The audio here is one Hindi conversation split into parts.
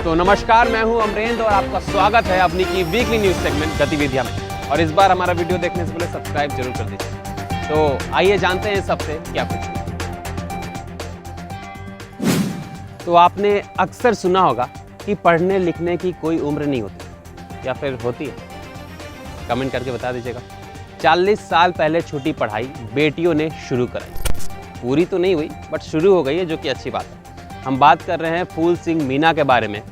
तो नमस्कार, मैं हूं अमरेंद्र और आपका स्वागत है अपनी की वीकली न्यूज सेगमेंट गतिविधियां में। और इस बार हमारा वीडियो देखने से पहले सब्सक्राइब जरूर कर दीजिए। तो आइए जानते हैं सबसे क्या कुछ। तो आपने अक्सर सुना होगा कि पढ़ने लिखने की कोई उम्र नहीं होती, या फिर होती है? कमेंट करके बता दीजिएगा। 40 साल पहले छूटी पढ़ाई बेटियों ने शुरू कराई। पूरी तो नहीं हुई बट शुरू हो गई है, जो कि अच्छी बात है। हम बात कर रहे हैं फूल सिंह मीना के बारे में,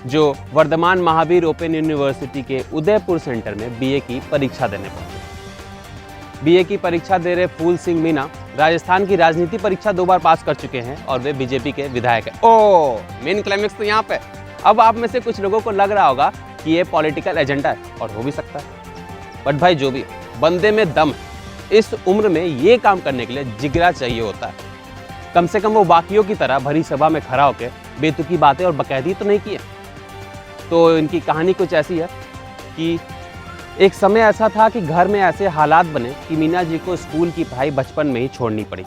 जो वर्धमान महावीर ओपन यूनिवर्सिटी के उदयपुर सेंटर में बीए की परीक्षा देने पहुंचे। बीए की परीक्षा दे रहे फूल सिंह मीना राजस्थान की राजनीति परीक्षा 2 बार पास कर चुके हैं और वे बीजेपी के विधायक हैं। ओह, मेन क्लाइमेक्स तो यहाँ पे। अब आप में से कुछ लोगों को लग रहा होगा कि ये पॉलिटिकल एजेंडा है, और हो भी सकता है। बट भाई, जो भी बंदे में दम है। इस उम्र में ये काम करने के लिए जिगरा चाहिए होता है। कम से कम वो बाकियों की तरह भरी सभा में खड़ा होकर बेतुकी बातें और बकैती तो नहीं की है। तो इनकी कहानी कुछ ऐसी है कि एक समय ऐसा था कि घर में ऐसे हालात बने कि मीना जी को स्कूल की पढ़ाई बचपन में ही छोड़नी पड़ी।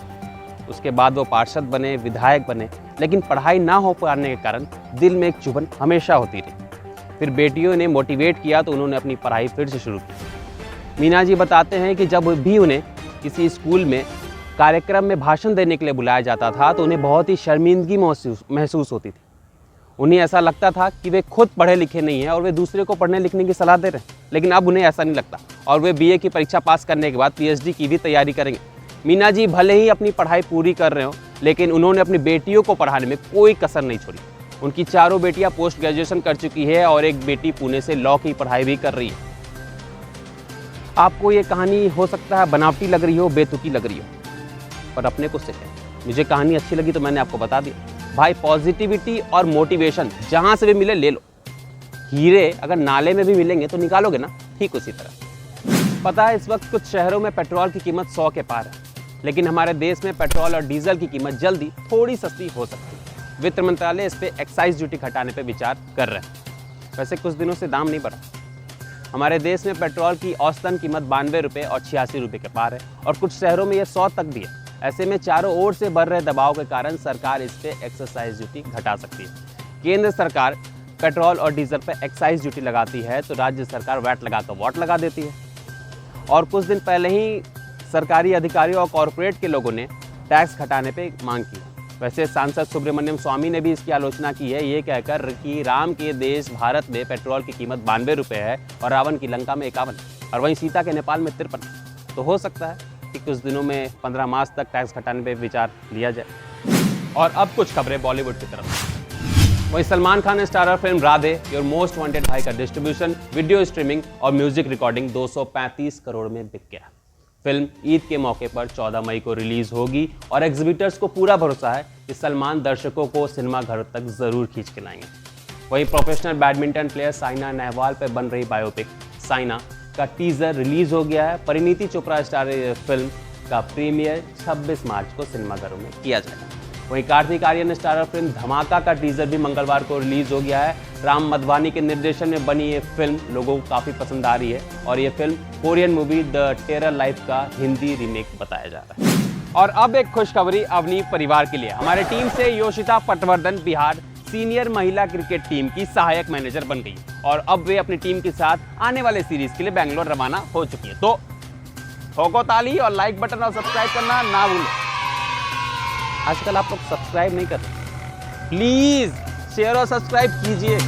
उसके बाद वो पार्षद बने, विधायक बने, लेकिन पढ़ाई ना हो पाने के कारण दिल में एक चुभन हमेशा होती रही। फिर बेटियों ने मोटिवेट किया तो उन्होंने अपनी पढ़ाई फिर से शुरू की। मीना जी बताते हैं कि जब भी उन्हें किसी स्कूल में कार्यक्रम में भाषण देने के लिए बुलाया जाता था तो उन्हें बहुत ही शर्मिंदगी महसूस होती थी। उन्हें ऐसा लगता था कि वे खुद पढ़े लिखे नहीं हैं और वे दूसरे को पढ़ने लिखने की सलाह दे रहे हैं। लेकिन अब उन्हें ऐसा नहीं लगता और वे बीए की परीक्षा पास करने के बाद पीएचडी की भी तैयारी करेंगे। मीना जी भले ही अपनी पढ़ाई पूरी कर रहे हो, लेकिन उन्होंने अपनी बेटियों को पढ़ाने में कोई कसर नहीं छोड़ी। उनकी चारों बेटियां पोस्ट ग्रेजुएशन कर चुकी है और एक बेटी पुणे से लॉ की पढ़ाई भी कर रही है। आपको ये कहानी हो सकता है बनावटी लग रही हो, बेतुकी लग रही हो, पर अपने को सीखें। मुझे कहानी अच्छी लगी तो मैंने आपको बता दिया। भाई, पॉजिटिविटी और मोटिवेशन जहां से भी मिले ले लो। हीरे अगर नाले में भी मिलेंगे तो निकालोगे ना, ठीक उसी तरह। पता है, इस वक्त कुछ शहरों में पेट्रोल की कीमत 100 के पार है, लेकिन हमारे देश में पेट्रोल और डीजल की कीमत जल्दी थोड़ी सस्ती हो सकती है। वित्त मंत्रालय इस पर एक्साइज ड्यूटी घटाने पर विचार कर रहे हैं। वैसे कुछ दिनों से दाम नहीं बढ़ा। हमारे देश में पेट्रोल की औसतन कीमत 92 रुपये और 86 रुपये के पार है, और कुछ शहरों में यह 100 तक भी है। ऐसे में चारों ओर से बढ़ रहे दबाव के कारण सरकार इस पे एक्साइज ड्यूटी घटा सकती है। केंद्र सरकार पेट्रोल और डीजल पर एक्साइज ड्यूटी लगाती है तो राज्य सरकार वैट लगाकर वॉट लगा देती है। और कुछ दिन पहले ही सरकारी अधिकारियों और कॉरपोरेट के लोगों ने टैक्स घटाने पे मांग की। वैसे सांसद सुब्रमण्यम स्वामी ने भी इसकी आलोचना की है, ये कहकर कि राम के देश भारत में पेट्रोल की कीमत 92 रुपये है और रावण की लंका में 51, और वहीं सीता के नेपाल में 53। तो हो सकता है कि कुछ दिनों में 15 मार्च तक टैक्स घटाने पे विचार लिया जाए। और अब कुछ खबरें बॉलीवुड की तरफ। वहीं सलमान खान ने starrer film Radhe your most wanted भाई का डिस्ट्रीब्यूशन, वीडियो स्ट्रीमिंग और म्यूजिक रिकॉर्डिंग 235 करोड़ में बिक गया। फिल्म ईद के मौके पर 14 मई को रिलीज होगी और एग्जीबिटर्स को पूरा भरोसा है कि सलमान दर्शकों को सिनेमा घरों तक जरूर खींच के लाएंगे। वहीं professional badminton player Saina Nehwal पर बन रही बायोपिक साइना का टीजर रिलीज हो गया है। परिणीति चोपड़ा स्टार फिल्म का प्रीमियर 26 मार्च को सिनेमाघरों में किया जाएगा। वहीं कार्तिक आर्यन स्टारर फिल्म धमाका का टीजर भी मंगलवार को रिलीज हो गया है। राम मधवानी के निर्देशन में बनी ये फिल्म लोगों को काफी पसंद आ रही है और ये film Korean movie the terror life का हिंदी रीमेक बताया जा रहा है। और अब एक खुशखबरी अवनी परिवार के लिए। हमारे टीम से योशिता पटवर्धन बिहार सीनियर महिला क्रिकेट टीम की सहायक मैनेजर बन गई और अब वे अपनी टीम के साथ आने वाले सीरीज के लिए बेंगलोर रवाना हो चुकी है। तो ठोको ताली और लाइक बटन और सब्सक्राइब करना ना भूलो। आजकल आप लोग सब्सक्राइब नहीं कर रहे, प्लीज शेयर और सब्सक्राइब कीजिए।